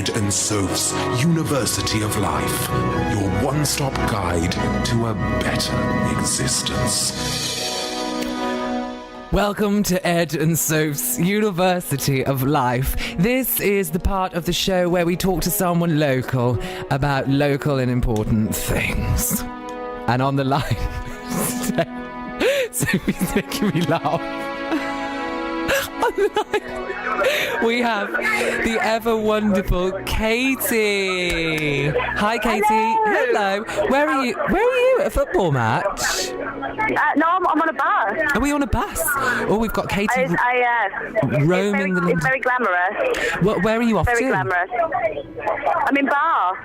Ed and Soph's University of Life, your one-stop guide to a better existence. Welcome to Ed and Soph's University of Life. This is the part of the show where we talk to someone local about local and important things. And on the line, Sophie's making me laugh. On the line, we have the ever wonderful Katy. Hi, Katy. Hello. Where are you? At a football match? No, I'm on a bus. Are we on a bus? Oh, we've got Katy roaming the... It's very glamorous. Where are you off very to? Very glamorous. I'm in Bath.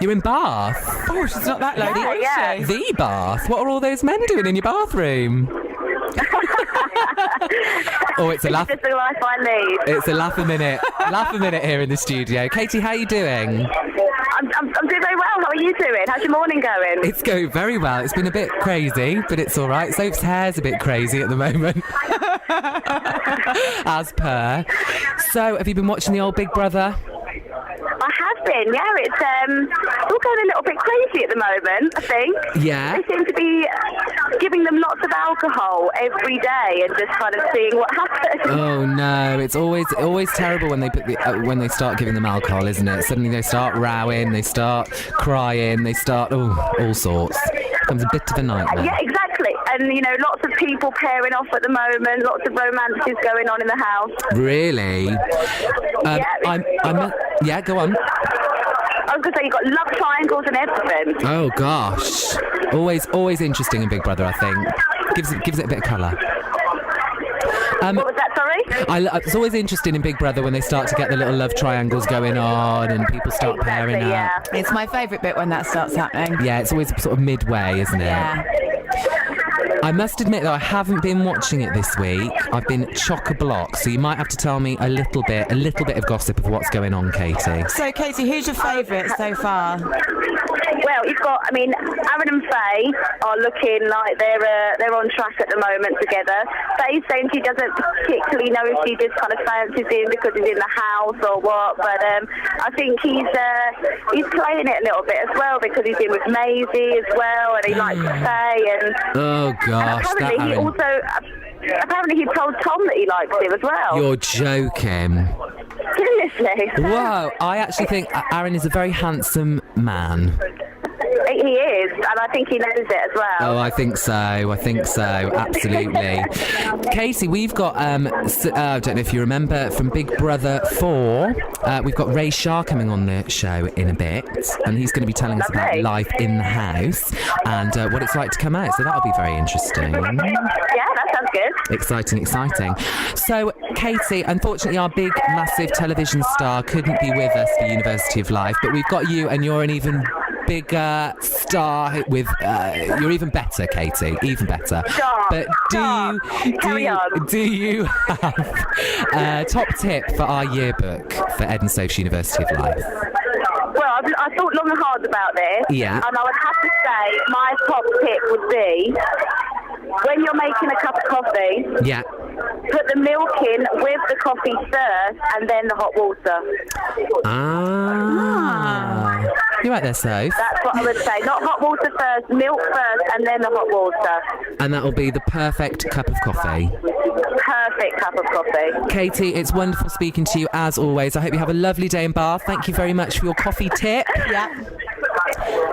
You're in Bath? Oh, she's not that lady, is she? The Bath? What are all those men doing in your bathroom? Oh, it's a laugh. It's just the life I lead. It's a laugh a minute. Laugh a minute here in the studio. Katy, how are you doing? I'm doing very well. How are you doing? How's your morning going? It's going very well. It's been a bit crazy, but it's all right. Soph's hair's a bit crazy at the moment. As per. So, have you been watching the old Big Brother? I have been, yeah. It's all going a little bit crazy at the moment, I think. Yeah. They seem to be giving them lots of alcohol every day and just kind of seeing what happens. Oh no, it's always terrible when they put when they start giving them alcohol, isn't it? Suddenly they start rowing, they start crying, they start all sorts. It becomes a bit of a nightmare. Yeah, exactly. And you know, lots of people pairing off at the moment, lots of romances going on in the house. Really? Yeah, go on. I was going to say, you've got love triangles and everything. Oh, gosh. Always interesting in Big Brother, I think. Gives it a bit of colour. What was that, sorry? It's always interesting in Big Brother when they start to get the little love triangles going on and people start pairing up. It's my favourite bit when that starts happening. Yeah, it's always sort of midway, isn't it? Yeah. I must admit, though, I haven't been watching it this week. I've been chock-a-block, so you might have to tell me a little bit of gossip of what's going on, Katy. So, Katy, who's your favourite so far? Well, you've got, Aaron and Faye are looking like they're on track at the moment together. Faye's saying she doesn't particularly know if she just kind of fancies him because he's in the house or what, but I think he's playing it a little bit as well because he's in with Maisie as well, and he likes Faye. And oh gosh, apparently he told Tom that he likes him as well. You're joking. Seriously? Whoa, I actually think Aaron is a very handsome man. He is, and I think he knows it as well. Oh, I think so, absolutely. Katy, we've got, I don't know if you remember, from Big Brother 4, we've got Ray Shah coming on the show in a bit, and he's going to be telling us about life in the house and what it's like to come out, so that'll be very interesting. Yeah, that sounds good. Exciting. So, Katy, unfortunately our big, massive television star couldn't be with us for University of Life, but we've got you, and you're an even bigger star with you're even better, Katy, even better. But do you have a top tip for our yearbook for Ed and Soph's University of Life? Well, I thought long and hard about this. Yeah. And I would have to say my top tip would be when you're making a cup of coffee. Yeah. Put the milk in with the coffee first and then the hot water. You're right there, Soph. That's what I would say. Not hot water first, milk first and then the hot water. And that will be the perfect cup of coffee. Perfect cup of coffee. Katy, it's wonderful speaking to you as always. I hope you have a lovely day in Bath. Thank you very much for your coffee tip. Yeah.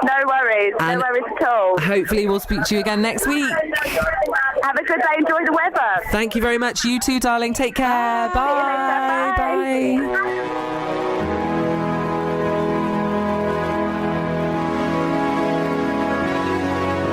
No worries at all. Hopefully we'll speak to you again next week. Have a good day. Enjoy the weather. Thank you very much. You too, darling. Take care. Bye. Bye.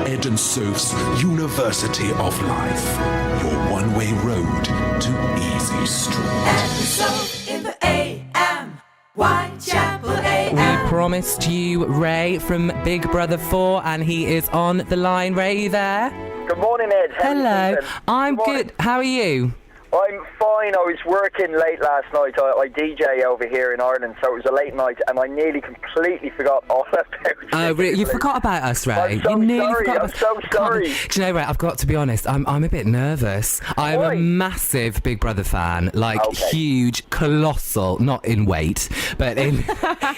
Ed and Soph's University of Life, your one-way road to Easy Street. Ed and Soph in the AM, Whitechapel AM. We promised you Ray from Big Brother 4, and he is on the line. Ray, you there? Good morning, Ed. Hello. I'm good. How are you? I'm fine. I was working late last night. I DJ over here in Ireland, so it was a late night, and I nearly completely forgot all about it. Oh, really? You forgot about us, Ray? I'm so you nearly sorry. forgot I'm about so sorry. Do you know, Ray, I've got to be honest, I'm a bit nervous. I'm Why? a massive Big Brother fan, like Okay. huge, colossal, not in weight, but in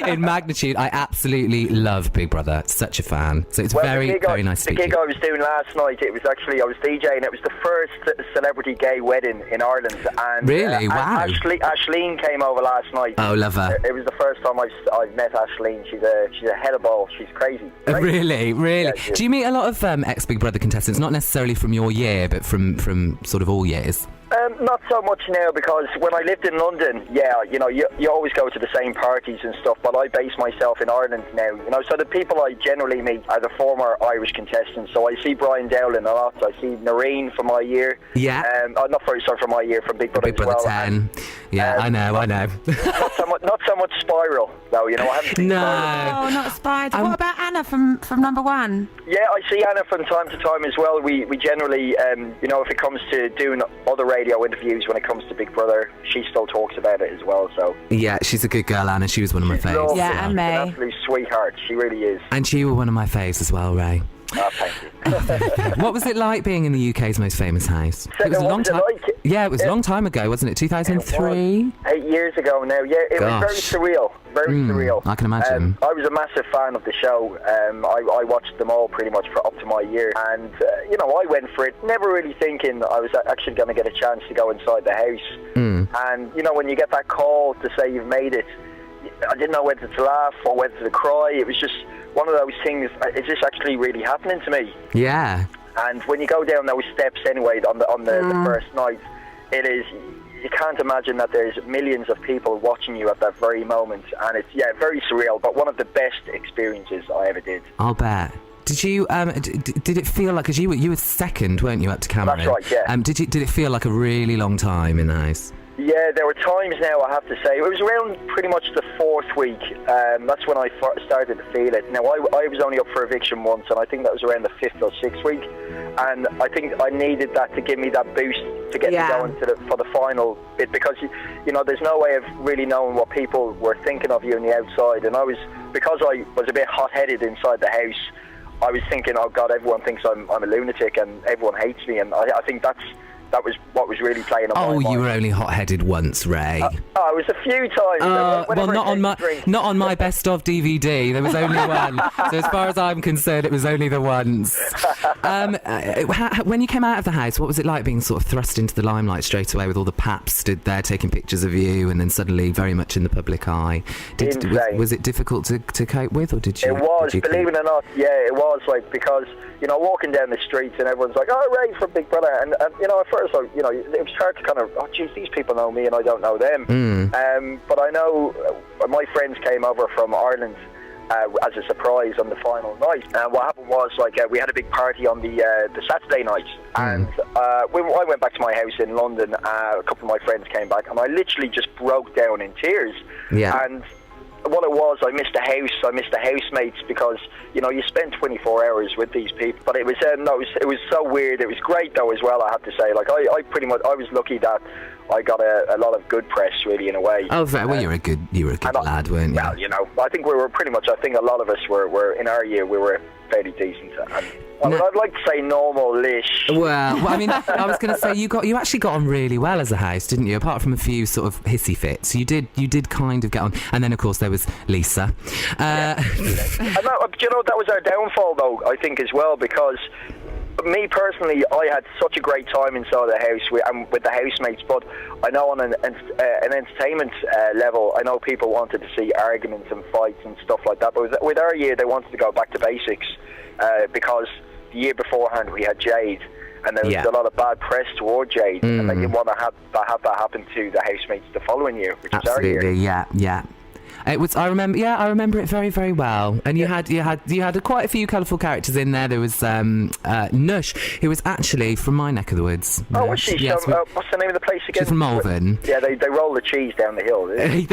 in magnitude. I absolutely love Big Brother. Such a fan. So it's very nice to The speak to gig you. I was doing last night, it was actually, I was DJing, it was the first celebrity gay wedding in Ireland. And, Really? Wow. Ashleen came over last night. Oh, love her. It was the first time I've met Ashleen. She's a head of ball. She's crazy. Really? Yeah, she is. Do you meet a lot of ex-Big Brother contestants? Not necessarily from your year, but from sort of all years? Not so much now, because when I lived in London, you always go to the same parties and stuff, but I base myself in Ireland now, so the people I generally meet are the former Irish contestants. So I see Brian Dowling a lot, I see Noreen from my year. Yeah. From my year, from Big Brother Big Brother 10. Yeah, I know. Not so much Spiral, though, I haven't seen Spiral. Oh, not Spider. What about Anna from number one? Yeah, I see Anna from time to time as well. We generally, if it comes to doing other radio interviews, when it comes to Big Brother, she still talks about it as well. So yeah, she's a good girl, Anna. She was one of my faves. lovely. Yeah, and She's me. an absolute sweetheart. She really is. And you were one of my faves as well, Ray. Oh, thank you. What was it like being in the UK's most famous house? It was a what long was it time. like? Yeah, it was a long time ago, wasn't it? 2003. 8 years ago now. Yeah, it was very surreal. Very surreal. I can imagine. I was a massive fan of the show. I watched them all pretty much for up to my year, and I went for it, never really thinking I was actually going to get a chance to go inside the house. And when you get that call to say you've made it, I didn't know whether to laugh or whether to cry. It was just one of those things. Is this actually really happening to me? Yeah. And when you go down those steps anyway on the first night, it is. You can't imagine that there's millions of people watching you at that very moment, and it's very surreal. But one of the best experiences I ever did. I'll bet. Did you? Did it feel like? Because you were second, weren't you, up to Cameron? That's right. Yeah. Did it feel like a really long time in the house? Yeah, there were times now, I have to say. It was around pretty much the fourth week. That's when I started to feel it. Now, I was only up for eviction once, and I think that was around the fifth or sixth week. And I think I needed that to give me that boost to get me going for the final bit, because, there's no way of really knowing what people were thinking of you on the outside. And because I was a bit hot-headed inside the house, I was thinking, oh, God, everyone thinks I'm a lunatic and everyone hates me. And I think that was what was really playing on my mind. Oh, you were only hot-headed once, Ray. It was a few times. Well, not on my best of DVD. There was only one. So as far as I'm concerned, it was only the once. When you came out of the house, what was it like being sort of thrust into the limelight straight away, with all the paps stood there taking pictures of you, and then suddenly very much in the public eye? Was it difficult to cope with, or did you? It was, believe it or not. Yeah, it was, because walking down the streets and everyone's like, oh, Ray from Big Brother, and at first, it was hard to kind of, oh, geez, these people know me and I don't know them. But I know my friends came over from Ireland as a surprise on the final night. And what happened was, we had a big party on the Saturday night, and I went back to my house in London. A couple of my friends came back, and I literally just broke down in tears. Yeah. And what it was, I missed the house, I missed the housemates, because you spend 24 hours with these people. But it was it was so weird. It was great though as well, I have to say. I was lucky that I got a lot of good press, really, in a way. Oh, well, you were a good lad, weren't you? Well, I think we were pretty much. I think a lot of us were in our year. We were fairly decent, and I'd like to say normal-ish. Well, I mean, I was going to say you actually got on really well as a house, didn't you? Apart from a few sort of hissy fits, you did kind of get on. And then of course there was Lisa. And that was our downfall, though, I think, as well, because me personally, I had such a great time inside the house with the housemates, but I know on an entertainment level, I know people wanted to see arguments and fights and stuff like that, but with our year, they wanted to go back to basics, because the year beforehand we had Jade, and there was a lot of bad press toward Jade, and they didn't want to have that happen to the housemates the following year, which is our year. Yeah. It was. I remember. Yeah, I remember it very, very well. And you had quite a few colourful characters in there. There was Nush, who was actually from my neck of the woods. Oh, was she? Yes, what's the name of the place again? She's from Malvern. Yeah, they roll the cheese down the hill. They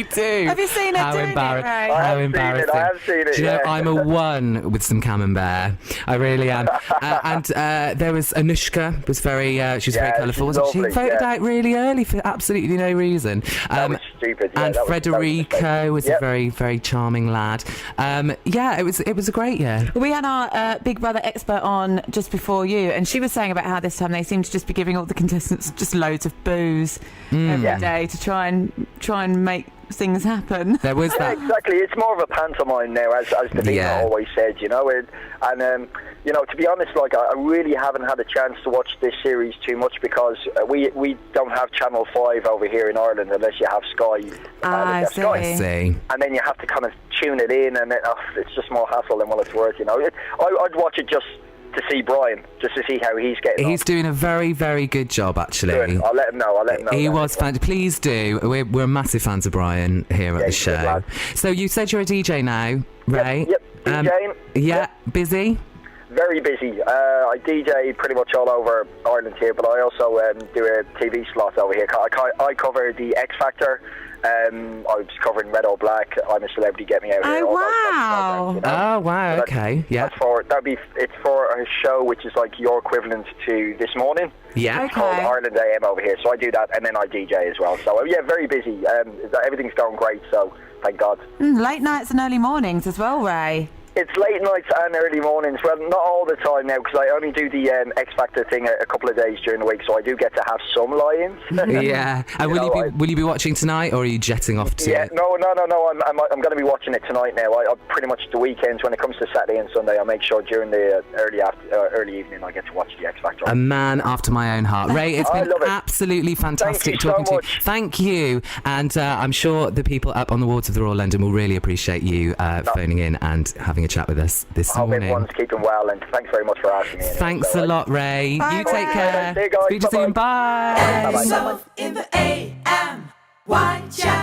do. Have you seen it? How embarrassing! I have seen it. Do you know, I'm a one with some camembert. I really am. And there was Anushka. Was very. She was very colourful, wasn't she? Voted out really early for absolutely no reason. That was stupid. Yeah, and Federico was a very, very charming lad. Yeah, it was a great year. We had our Big Brother expert on just before you, and she was saying about how this time they seem to just be giving all the contestants just loads of booze every day to try and make things happen. There was that. Exactly. It's more of a pantomime now, as Davina always said, you know. And you know, to be honest, like I really haven't had a chance to watch this series too much because we don't have Channel 5 over here in Ireland unless you have Sky. I see. And then you have to kind of tune it in, and it's just more hassle than what it's worth, you know. I'd watch it just to see Brian, just to see how he's getting on. He's doing a very, very good job, actually. Good. I'll let him know. He was fantastic. Please do. We're massive fans of Brian here at the show. So you said you're a DJ now, Ray? Yep. DJing. Yeah. Busy? Very busy. I DJ pretty much all over Ireland here, but I also do a TV slot over here. I cover the X Factor. I was covering Red or Black. I'm a Celebrity, Get Me Out Here. Oh wow! You know? Oh wow! Okay, yeah. It's for a show which is like your equivalent to This Morning. Yeah. It's called Ireland AM over here, so I do that, and then I DJ as well. So yeah, very busy. Everything's going great, so thank God. Late nights and early mornings as well, Ray. It's late nights and early mornings. Well, not all the time now, because I only do the X Factor thing a couple of days during the week, so I do get to have some lie-ins. Yeah. And will you be watching tonight, or are you jetting off to? Yeah. No. I'm going to be watching it tonight now. I pretty much the weekends when it comes to Saturday and Sunday, I make sure during the early evening I get to watch the X Factor. A man after my own heart, Ray. It's been absolutely fantastic talking to you. Thank you, and I'm sure the people up on the wards of the Royal London will really appreciate you phoning in and having a chat with us this morning. I hope everyone's keeping well, and thanks very much for asking me. Thanks a lot, Ray. Bye, you take care. See you guys. Speak to you soon. Bye. In the AM, Whitechapel.